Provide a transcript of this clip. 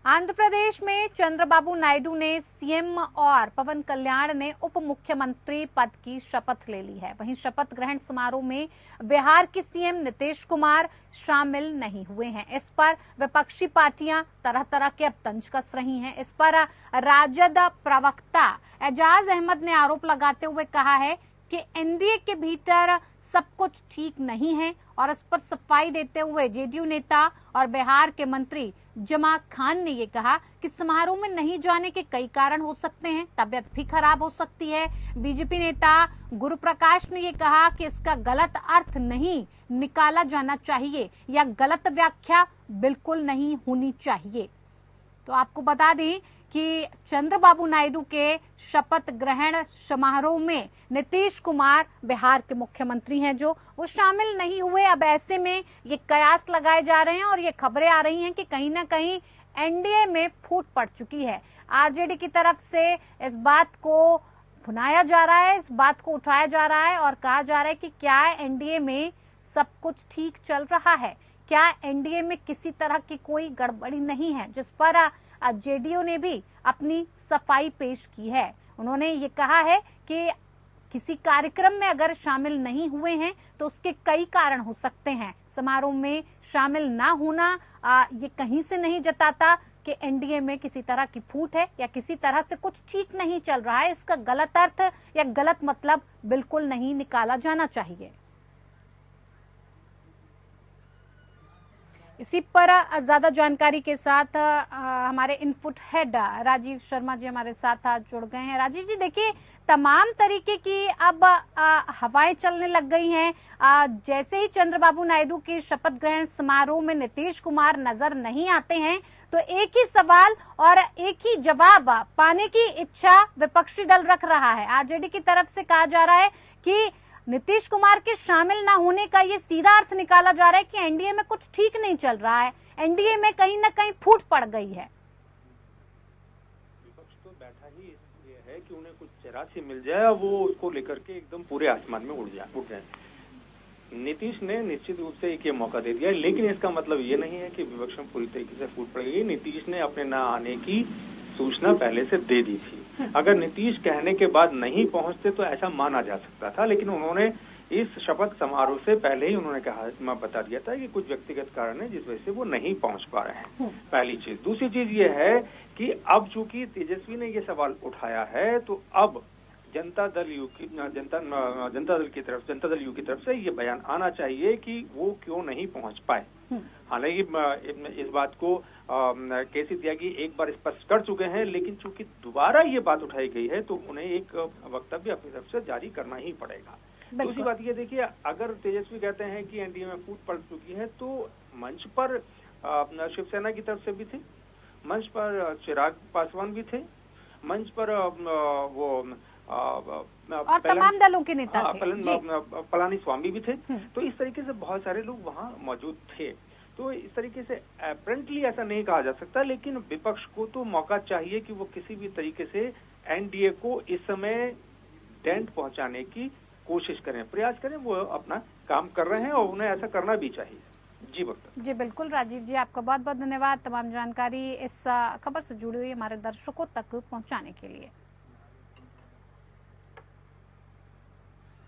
आंध्र प्रदेश में चंद्रबाबू नायडू ने सीएम और पवन कल्याण ने उप मुख्यमंत्री पद की शपथ ले ली है। वहीं शपथ ग्रहण समारोह में बिहार के सीएम नीतीश कुमार शामिल नहीं हुए हैं। इस पर विपक्षी पार्टियां तरह तरह के अब तंज कस रही हैं। इस पर राजद प्रवक्ता एजाज अहमद ने आरोप लगाते हुए कहा है कि एनडीए के भीतर सब कुछ ठीक नहीं है और इस पर सफाई देते हुए जेडीयू नेता और बिहार के मंत्री जमा खान ने ये कहा कि समारोह में नहीं जाने के कई कारण हो सकते हैं, तबीयत भी खराब हो सकती है। बीजेपी नेता गुरु प्रकाश ने ये कहा कि इसका गलत अर्थ नहीं निकाला जाना चाहिए या गलत व्याख्या बिल्कुल नहीं होनी चाहिए। तो आपको बता दें कि चंद्रबाबू नायडू के शपथ ग्रहण समारोह में नीतीश कुमार बिहार के मुख्यमंत्री हैं जो वो शामिल नहीं हुए। अब ऐसे में ये कयास लगाए जा रहे हैं और ये खबरें आ रही हैं कि कहीं ना कहीं एनडीए में फूट पड़ चुकी है। आरजेडी की तरफ से इस बात को भुनाया जा रहा है, इस बात को उठाया जा रहा है और कहा जा रहा है कि क्या एनडीए में सब कुछ ठीक चल रहा है, क्या एनडीए में किसी तरह की कोई गड़बड़ी नहीं है, जिस पर जेडीयू ने भी अपनी सफाई पेश की है। उन्होंने ये कहा है कि किसी कार्यक्रम में अगर शामिल नहीं हुए हैं तो उसके कई कारण हो सकते हैं। समारोह में शामिल ना होना ये कहीं से नहीं जताता कि एनडीए में किसी तरह की फूट है या किसी तरह से कुछ ठीक नहीं चल रहा है। इसका गलत अर्थ या गलत मतलब बिल्कुल नहीं निकाला जाना चाहिए। इसी पर ज्यादा जानकारी के साथ हमारे इनपुट हेड राजीव शर्मा जी हमारे साथ जुड़ गए हैं। राजीव जी, देखिए तमाम तरीके की अब हवाएं चलने लग गई हैं। जैसे ही चंद्रबाबू नायडू के शपथ ग्रहण समारोह में नीतीश कुमार नजर नहीं आते हैं तो एक ही सवाल और एक ही जवाब पाने की इच्छा विपक्षी दल रख रहा है। आरजेडी की तरफ से कहा जा रहा है कि नीतीश कुमार के शामिल ना होने का ये सीधा अर्थ निकाला जा रहा है कि एनडीए में कुछ ठीक नहीं चल रहा है, एनडीए में कहीं ना कहीं फूट पड़ गई है। विपक्ष तो बैठा ही इसलिए है कि उन्हें कुछ चिराग मिल जाए और वो उसको लेकर के एकदम पूरे आसमान में उड़ जाए। नीतीश ने निश्चित रूप से एक ये मौका दे दिया, लेकिन इसका मतलब ये नहीं है कि विपक्ष में पूरी तरीके से फूट पड़ गई। नीतीश ने अपने ना आने की सूचना पहले से दे दी थी। अगर नीतीश कहने के बाद नहीं पहुंचते तो ऐसा माना जा सकता था, लेकिन उन्होंने इस शपथ समारोह से पहले ही उन्होंने कहा, मैं बता दिया था कि कुछ व्यक्तिगत कारण है जिस वजह से वो नहीं पहुंच पा रहे हैं। पहली चीज। दूसरी चीज ये है कि अब चूंकि तेजस्वी ने ये सवाल उठाया है तो अब जनता दल यू की तरफ से ये बयान आना चाहिए कि वो क्यों नहीं पहुंच पाए। हालांकि इस बात को केसी त्यागी एक बार स्पष्ट कर चुके हैं, लेकिन चूंकि दोबारा ये बात उठाई गई है तो उन्हें एक वक्तव्य अपनी तरफ से जारी करना ही पड़ेगा। दूसरी बात ये देखिए, अगर तेजस्वी कहते हैं कि एनडीए में फूट पड़ चुकी है तो मंच पर शिवसेना की तरफ से भी थे, मंच पर चिराग पासवान भी थे, मंच पर और तमाम दलों के नेता थे, पलानी स्वामी भी थे। तो इस तरीके से बहुत सारे लोग वहां मौजूद थे। तो इस तरीके से अपरेंटली ऐसा नहीं कहा जा सकता, लेकिन विपक्ष को तो मौका चाहिए कि वो किसी भी तरीके से एनडीए को इस समय डेंट पहुंचाने की कोशिश करें, प्रयास करें। वो अपना काम कर रहे हैं और उन्हें ऐसा करना भी चाहिए। जी वक्त जी बिल्कुल राजीव जी, आपका बहुत बहुत धन्यवाद तमाम जानकारी इस खबर से जुड़ी हुई हमारे दर्शकों तक पहुंचाने के लिए।